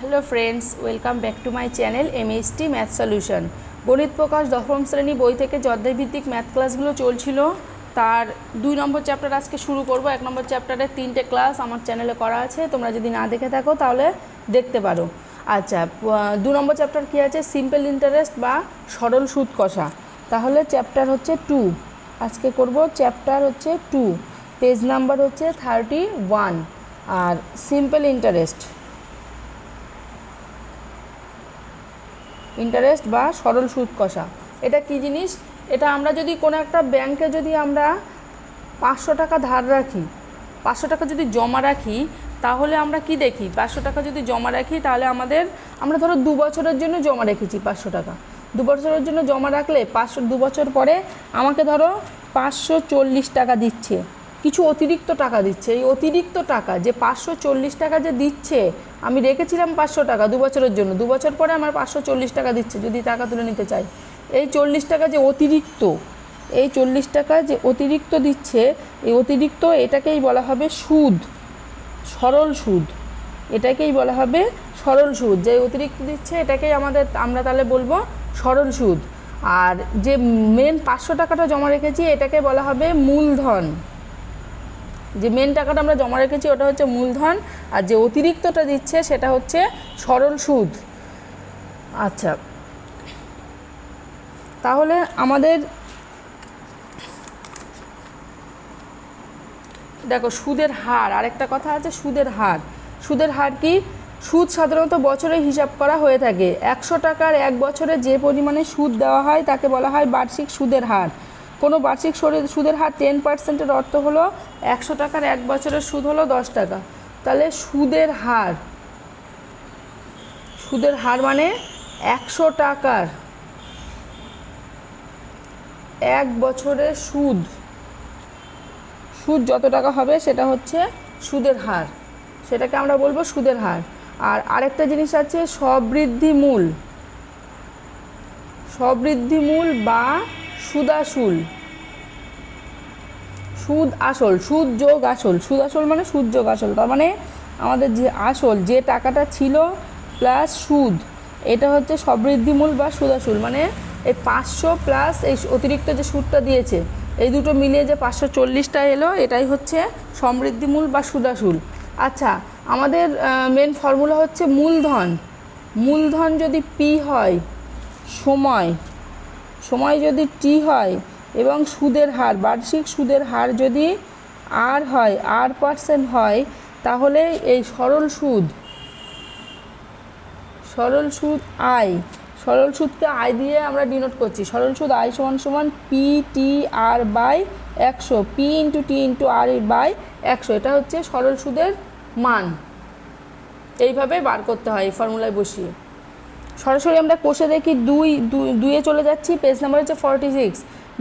Hello friends, welcome back to my channel MST math solution. গণিত প্রকাশ দশম শ্রেণী বই থেকে যে অধ্যায়ভিত্তিক ম্যাথ ক্লাসগুলো চলছিল তার 2 নম্বর চ্যাপ্টার আজকে শুরু করব। 1 নম্বর চ্যাপ্টারের 3টে ক্লাস আমার চ্যানেলে করা আছে, তোমরা যদি না দেখে থাকো তাহলে দেখতে পারো। আচ্ছা, 2 নম্বর চ্যাপ্টার কী আছে? সিম্পল ইন্টারেস্ট বা সরল সুদ কষা। তাহলে চ্যাপ্টার হচ্ছে 2, আজকে করব চ্যাপ্টার হচ্ছে 2, পেজ নাম্বার হচ্ছে 31। আর সিম্পল ইন্টারেস্ট বা সরল সুদ কষা এটা কী জিনিস? এটা আমরা যদি কোনো একটা ব্যাংকে যদি আমরা 500 টাকা ধার রাখি, 500 টাকা যদি জমা রাখি, তাহলে আমরা কি দেখি? 500 টাকা যদি জমা রাখি তাহলে আমরা ধরো 2 বছরের জন্য জমা রেখেছি 500 টাকা। 2 বছরের জন্য জমা রাখলে 2 বছর পরে আমাকে ধরো 540 টাকা দিচ্ছে, কিছু অতিরিক্ত টাকা দিচ্ছে। এই অতিরিক্ত টাকা যে 540 টাকা যে দিচ্ছে, আমি রেখেছিলাম 500 টাকা 2 বছরের জন্য, 2 বছর পরে আমার 540 টাকা দিচ্ছে যদি টাকা তুলে নিতে চাই। এই 40 টাকা যে অতিরিক্ত, এই 40 টাকা যে অতিরিক্ত দিচ্ছে, এই অতিরিক্ত এটাকেই বলা হবে সুদ, সরল সুদ। এটাকেই বলা হবে সরল সুদ। যে অতিরিক্ত দিচ্ছে এটাকেই আমরা তাহলে বলবো সরল সুদ। আর যে মেন 500 টাকাটা জমা রেখেছি এটাকে বলা হবে মূলধন। যে মেন টাকাটা আমরা জমা রেখেছি ওটা হচ্ছে মূলধন, আর যে অতিরিক্তটা দিচ্ছে সেটা হচ্ছে সরল সুদ। আচ্ছা, তাহলে আমাদের দেখো সুদের হার, আরেকটা কথা আছে সুদের হার। সুদের হার কি? সুদ সাধারণত বছরে হিসাব করা হয়ে থাকে। 100 টাকার 1 বছরে যে পরিমাণে সুদ দেওয়া হয় তাকে বলা হয় বার্ষিক সুদের হার। কোনো বার্ষিক সুদের হার 10%-এর অর্থ হলো 100 টাকার 1 বছরের সুদ হলো 10 টাকা। তাহলে সুদের হার মানে 100 টাকার 1 বছরের সুদ যত টাকা হবে সেটা হচ্ছে সুদের হার, সেটাকে আমরা বলবো সুদের হার। আর আরেকটা জিনিস আছে সবৃদ্ধি মূল বা সুদাসুল। সুদ আসল, সুদ যোগ আসল। সুদ আসল মানে সুদ যোগ আসল, তার মানে আমাদের যে আসল যে টাকাটা ছিল প্লাস সুদ, এটা হচ্ছে সবৃদ্ধিমূল বা সুদাসুল। মানে এই 500 প্লাস এই অতিরিক্ত যে সুদটা দিয়েছে, এই দুটো মিলিয়ে যে 540টা এলো, এটাই হচ্ছে সমৃদ্ধিমূল বা সুদাসুল। আচ্ছা, আমাদের মেন ফর্মুলা হচ্ছে মূলধন যদি পি হয়, সময় যদি টি হয়, এবং সুদের হার, বার্ষিক সুদের হার যদি R% হয়, তাহলে এই সরল সুদকে আই দিয়ে আমরা ডিনোট করছি। সরল সুদ আই সমান PTR/100, P × T × R/100। এটা হচ্ছে সরল সুদের মান। এইভাবে বার করতে হয় এই ফর্মুলায় বসিয়ে। সরাসরি আমরা কষে দেখি। 2-এ চলে যাচ্ছি, পেজ নাম্বার হচ্ছে 46।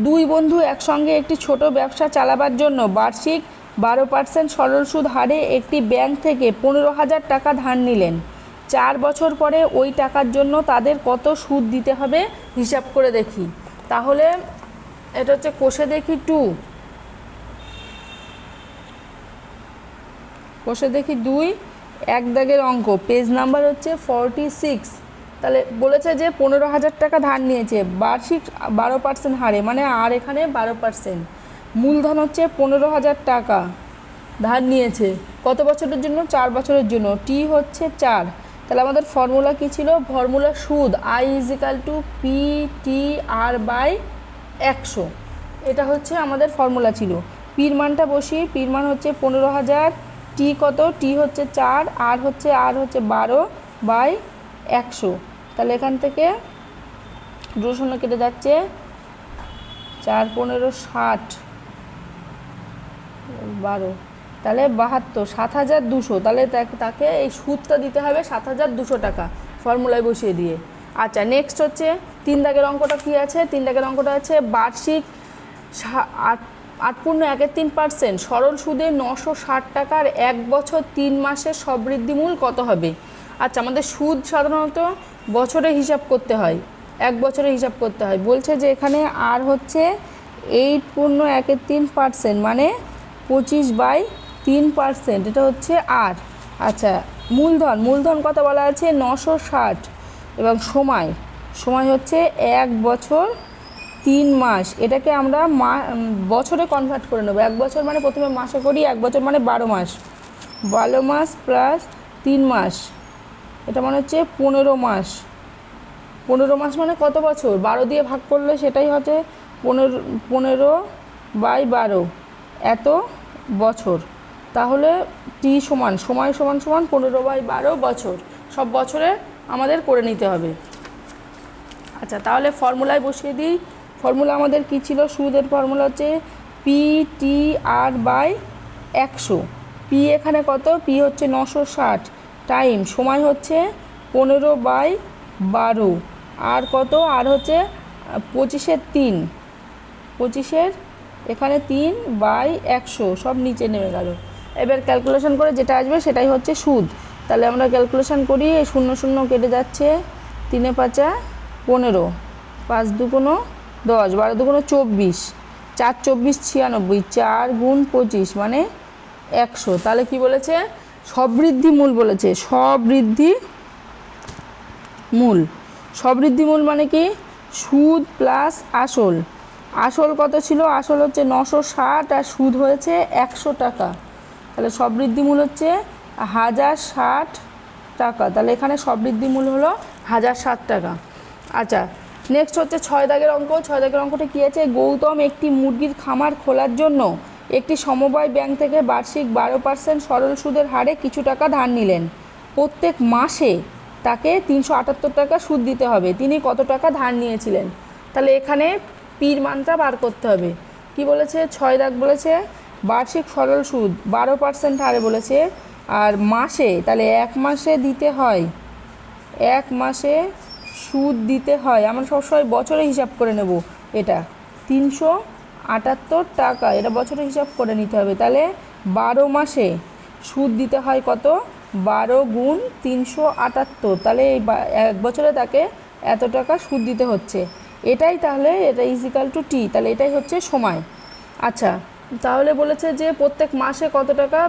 2 বন্ধু একসঙ্গে একটি ছোট ব্যবসা চালাবার জন্য বার্ষিক 12% সরল সুদ হারে একটি ব্যাংক থেকে 15,000 টাকা ধার নিলেন। 4 বছর পরে ওই টাকার জন্য তাদের কত সুদ দিতে হবে হিসাব করে দেখি। তাহলে এটা হচ্ছে কষে দেখি 2, কষে দেখি 2, 1 দাগের অঙ্ক, পেজ নাম্বার হচ্ছে 46। তাহলে বলেছে যে 15,000 টাকা ধার নিয়েছে বার্ষিক 12% হারে, মানে আর এখানে 12%। মূলধন হচ্ছে 15,000 টাকা ধার নিয়েছে, কত বছরের জন্য? 4 বছরের জন্য। টি হচ্ছে 4। তাহলে আমাদের ফর্মুলা কী ছিল? ফর্মুলা সুদ I = PTR/100। এটা হচ্ছে আমাদের ফর্মুলা ছিল। পির মানটা বসি, পির মান হচ্ছে 15,000, টি কত? টি হচ্ছে 4, আর হচ্ছে 12/100। তাহলে এখান থেকে 2 কেটে যাচ্ছে, 4 15 60 12, তাহলে 72, 7,200। তাহলে তাকে এই সুদটা দিতে হবে 7,200 টাকা ফর্মুলায় বসিয়ে দিয়ে। আচ্ছা, নেক্সট হচ্ছে 3 দাগের অঙ্কটা কী আছে? 3 দাগের অঙ্কটা আছে বার্ষিক 8.13% সরল সুদে 960 টাকার 1 বছর 3 মাসের সবৃদ্ধিমূল কত হবে? আচ্ছা, আমাদের সুদ সাধারণত বছরে হিসাব করতে হয়, 1 বছরে হিসাব করতে হয়। বলছে যে এখানে আর হচ্ছে 8.13%, মানে 25/3%, এটা হচ্ছে আর। আচ্ছা, মূলধন কত বলা আছে 960, এবং সময় হচ্ছে 1 বছর 3 মাস। এটাকে আমরা বছরে কনভার্ট করে নেব। 1 বছর মানে প্রথমে মাসে করি, 1 বছর মানে 12 মাস, 12 মাস প্লাস 3 মাস, এটা মানে হচ্ছে 15 মাস। 15 মাস মানে কত বছর? 12 দিয়ে ভাগ করলে সেটাই হচ্ছে 15/12 এত বছর। তাহলে টি সময় সমান 15/12 বছর। সব বছরে আমাদের করে নিতে হবে। আচ্ছা, তাহলে ফর্মুলায় বসিয়ে দিই। ফর্মুলা আমাদের কি ছিল? সুদের ফর্মুলা হচ্ছে PTR/100। পি এখানে কত? পি হচ্ছে 960, টাইম সময় হচ্ছে 15/12, আর কত? আর হচ্ছে 25-এর 3, 25-এর এখানে 3/100, সব নিচে নেমে গেল। এবার ক্যালকুলেশন করে যেটা আসবে সেটাই হচ্ছে সুদ। তাহলে আমরা ক্যালকুলেশন করি। 0 কেটে যাচ্ছে, 3 5 15, 5 2 10, 12 2 24, 4 24 96, 4 গুণ 25 মানে 100। তাহলে কি বলেছে? সবৃদ্ধি মূল বলেছে। সবৃদ্ধি মূল মানে কি? সুদ প্লাস আসল। আসল কত ছিল? আসল হচ্ছে 960 আর সুদ হয়েছে 100 টাকা। তাহলে সবৃদ্ধি মূল হচ্ছে 1060 টাকা। তাহলে এখানে সবৃদ্ধি মূল হলো 1060 টাকা। আচ্ছা, নেক্সট হচ্ছে 6 দাগের অঙ্ক। 6 দাগের অঙ্কটা কী আছে? গৌতম একটি মুরগির খামার খোলার জন্য একটি সমবায় ব্যাংক থেকে বার্ষিক 12% সরল সুদের হারে কিছু টাকা ধার নিলেন। প্রত্যেক মাসে তাকে 378 টাকা সুদ দিতে হবে। তিনি কত টাকা ধার নিয়েছিলেন? তাহলে এখানে পির মানটা বার করতে হবে। কি বলেছে? 6 দাগ বলেছে বার্ষিক সরল সুদ 12% হারে বলেছে, আর মাসে, তাহলে 1 মাসে দিতে হয়, 1 মাসে সুদ দিতে হয়। আমরা সবসময় বছরে হিসাব করে নেব। এটা 378 টাকা, এটা বছরে হিসাব করে নিতে হবে। তাহলে 12 মাসে সুদ দিতে হয় কত? 12 গুণ 378। তাহলে এই 1 বছরে তাকে এত টাকা সুদ দিতে হচ্ছে। এটাই তাহলে এটা ইজিক্যাল টু টি। তাহলে এটাই হচ্ছে সময়। আচ্ছা, তাহলে বলেছে যে প্রত্যেক মাসে কত টাকা,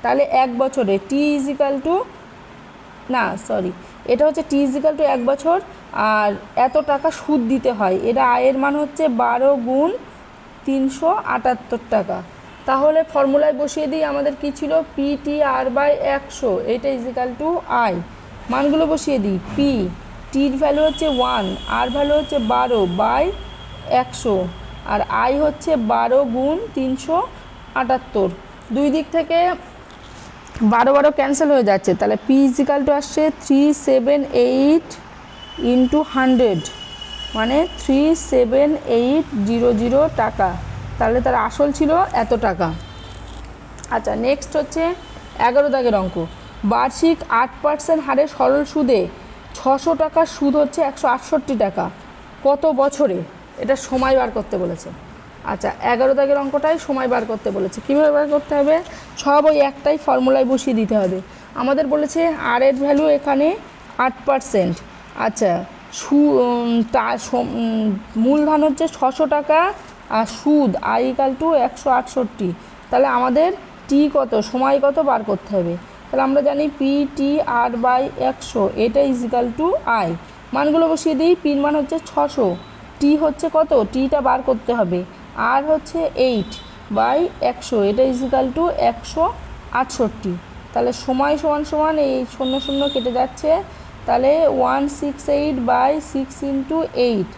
তাহলে 1 বছরে টি ইজিক্যাল টু, না সরি, এটা হচ্ছে টি ইজিক্যাল টু 1 বছর, আর এত টাকা সুদ দিতে হয়। এটা আয়ের মান হচ্ছে 12 গুণ 378 টাকা। তাহলে ফর্মুলায় বসিয়ে দিই। আমাদের কি ছিল? PTR/100, এটা ইজিক্যাল টু আই। মানগুলো বসিয়ে দিই। টির ভ্যালু হচ্ছে 1, আর ভ্যালু হচ্ছে 12/100, আর আই হচ্ছে 12 গুণ 378। দুই দিক থেকে 12 ক্যান্সেল হয়ে যাচ্ছে। তাহলে পি ইজিক্যাল টু আসছে 378 × 100, মানে 37800 টাকা। তাহলে তার আসল ছিল এত টাকা। আচ্ছা, নেক্সট হচ্ছে 11 দাগের অঙ্ক। বার্ষিক 8% হারে সরল সুদে 600 টাকার সুদ হচ্ছে 168 টাকা। কত বছরে? এটা সময় বার করতে বলেছে। আচ্ছা, 11 দাগের অঙ্কটাই সময় বার করতে বলেছে। কীভাবে বার করতে হবে? সব ওই একটাই ফর্মুলায় বসিয়ে দিতে হবে। আমাদের বলেছে আর এর ভ্যালু এখানে 8%। আচ্ছা, মূলধন হচ্ছে 600 টাকা, আর সুদ আই ইকাল টু 168। তাহলে আমাদের টি কত, সময় কত বার করতে হবে। তাহলে আমরা জানি PTR/100, এটা ইজিক্যাল টু আই। মানগুলো বসিয়ে দিই। পির মান হচ্ছে 600, টি হচ্ছে কত, টিটা বার করতে হবে, আর হচ্ছে 8/100, এটা ইজিক্যাল টু 168। তাহলে সময় সমান সমান এই 0 0 কেটে যাচ্ছে। তাহলে 168/6 × 8,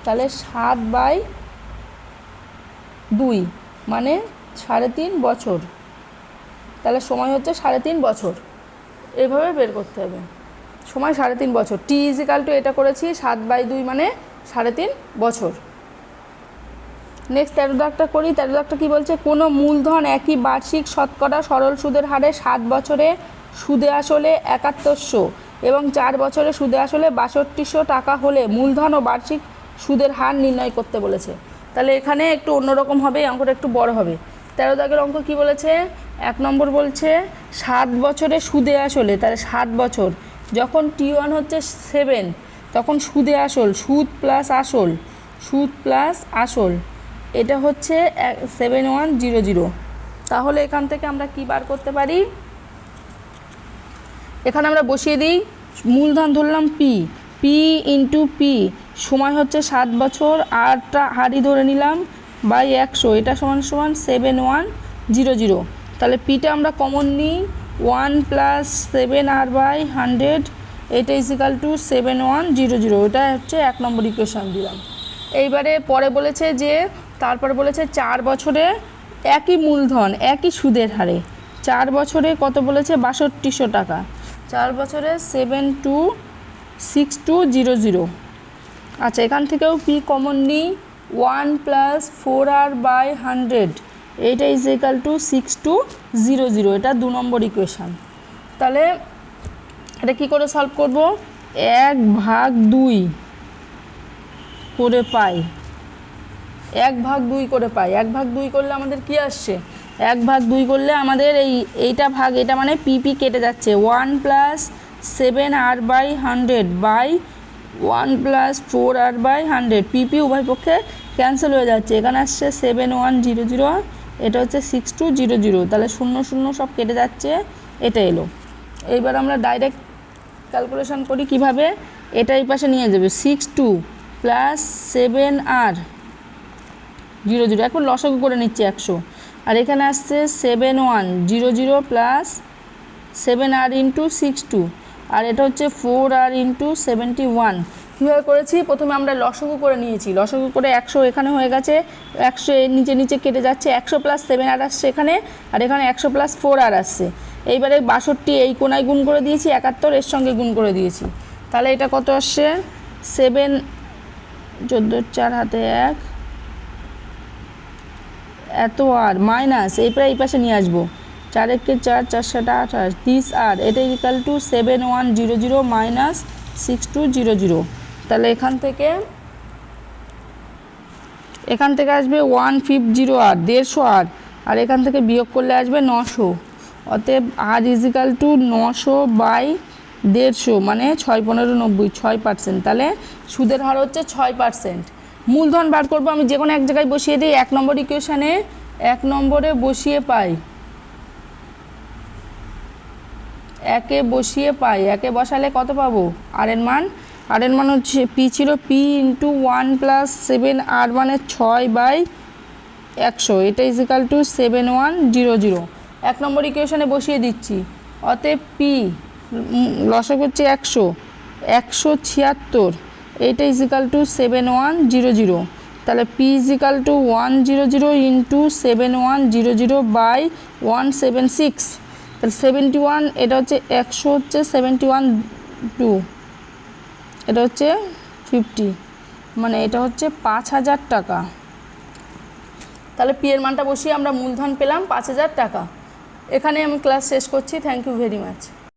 তাহলে 7/2 মানে 3.5 বছর। তাহলে সময় হচ্ছে 3.5 বছর। এইভাবে বের করতে হবে। সময় 3.5 বছর। টি ইজিক্যাল টু এটা করেছি 7/2 মানে 3.5 বছর। নেক্সট 13 দাগটা করি। 13 দাগটা কী বলছে? কোনো মূলধন একই বার্ষিক শতকরা সরল সুদের হারে 7 বছরে সুদে আসলে 7100 এবং 4 বছরে সুদে আসলে 6200 টাকা হলে মূলধন ও বার্ষিক সুদের হার নির্ণয় করতে বলেছে। তাহলে এখানে একটু অন্যরকম হবে, অঙ্কটা একটু বড় হবে। 13 দাগের অঙ্ক কী বলেছে? 1 নম্বর বলছে 7 বছরে সুদে আসলে, তাহলে 7 বছর যখন T1 হচ্ছে 7, তখন সুদে আসল, সুদ প্লাস আসল, এটা হচ্ছে 7100। তাহলে এখান থেকে আমরা কি বার করতে পারি? এখানে আমরা বসিয়ে দিই, মূলধন ধরলাম পি, পি ইন্টু পি সময় হচ্ছে 7 বছর, আরটা হারই ধরে নিলাম বাই 100, এটা সমান সমান 7100। তাহলে পিটা আমরা কমন নিই, 1 প্লাস 7r বাই 100, এটা ইজিক্যাল টু 7100। এটা হচ্ছে 1 নম্বর ইকুয়েশান দিলাম। এইবারে পরে বলেছে যে তারপরে বলেছে 4 বছরে একই মূলধন একই সুদের হারে, 4 বছরে কত বলেছে 6200 টাকা, 4 বছরে 726200। আচ্ছা, এখান থেকেও পি কমন নিই, 1 প্লাস 4r বাই 100, এইটা ইজ ইকাল টু 6200। এটা 2 নম্বর ইকুয়েশান। তাহলে এটা কী করে সলভ করব, 1/2 করে পাই, 1/2 করে পাই। 1/2 করলে আমাদের কি আসছে, 1/2 করলে আমাদের এইটা ভাগ এটা মানে পিপি কেটে যাচ্ছে, 1 plus 7r by 100 by 1 plus 4r by 100, P P উভয় পক্ষে ক্যান্সেল হয়ে যাচ্ছে, এখানে আসছে 7100, এটা হচ্ছে 6200। তাহলে 0 0 সব কেটে যাচ্ছে, এটা এলো। এইবার আমরা ডাইরেক্ট ক্যালকুলেশন করি কিভাবে, এটা এই পাশে নিয়ে যাবে, 62 প্লাস 7r 00, এখন লসাগু করে নিচ্ছি 100, আর এখানে আসছে 7100 প্লাস 7r ইন্টু 62, আর এটা হচ্ছে 4r ইন্টু 71। কীভাবে করেছি, প্রথমে আমরা লসাগু করে নিয়েছি, লসাগু করে 100 এখানে হয়ে গেছে, 100 এর নিচে নিচে কেটে যাচ্ছে, 100 প্লাস 7r আসছে এখানে, আর এখানে 100 প্লাস 4r আসছে। এইবারে 62 এই কোনায় গুণ করে দিয়েছি, 71 এর সঙ্গে গুণ করে দিয়েছি, তাহলে এটা কত আসছে 7, 14 4 হাতে 1, এত আর মাইনাস এই পাশে নিয়ে আসবো, 4 একে 4, 4 7 28, দিস আর এটা ইকুয়াল টু 7100 মাইনাস 6200। তাহলে এখান থেকে আসবে 150 আর 150 আর এখান থেকে বিয়োগ করলে আসবে 900, অতএব আর ইজিক্যাল টু 900 বাই 150 মানে 6 15 90, 6%। তাহলে সুদের হার হচ্ছে 6%। মূলধন বার করবো, আমি যে কোনো এক জায়গায় বসিয়ে দিই, 1 নম্বর ইকুয়েশানে 1 নম্বরে বসিয়ে পাই, একে বসালে কত পাবো, আর এর মান হচ্ছে পি ছিল, পি ইন্টু 1 প্লাস 7r মানে 6/100, এটা ইজিক্যাল টু 7100। 1 নম্বর ইকুয়েশানে বসিয়ে দিচ্ছি, অতএব পি লসাগু হচ্ছে 176, এইটা ইজিক্যাল টু 7100। তাহলে P is equal to 100 into 7100 by 176, তাহলে 71, এটা হচ্ছে 100 হচ্ছে 71 এটা হচ্ছে 50, মানে এটা হচ্ছে 5000 টাকা। তাহলে পি এর মানটা বসিয়ে আমরা মূলধন পেলাম 5000 টাকা। এখানে আমি ক্লাস শেষ করছি। Thank you very much.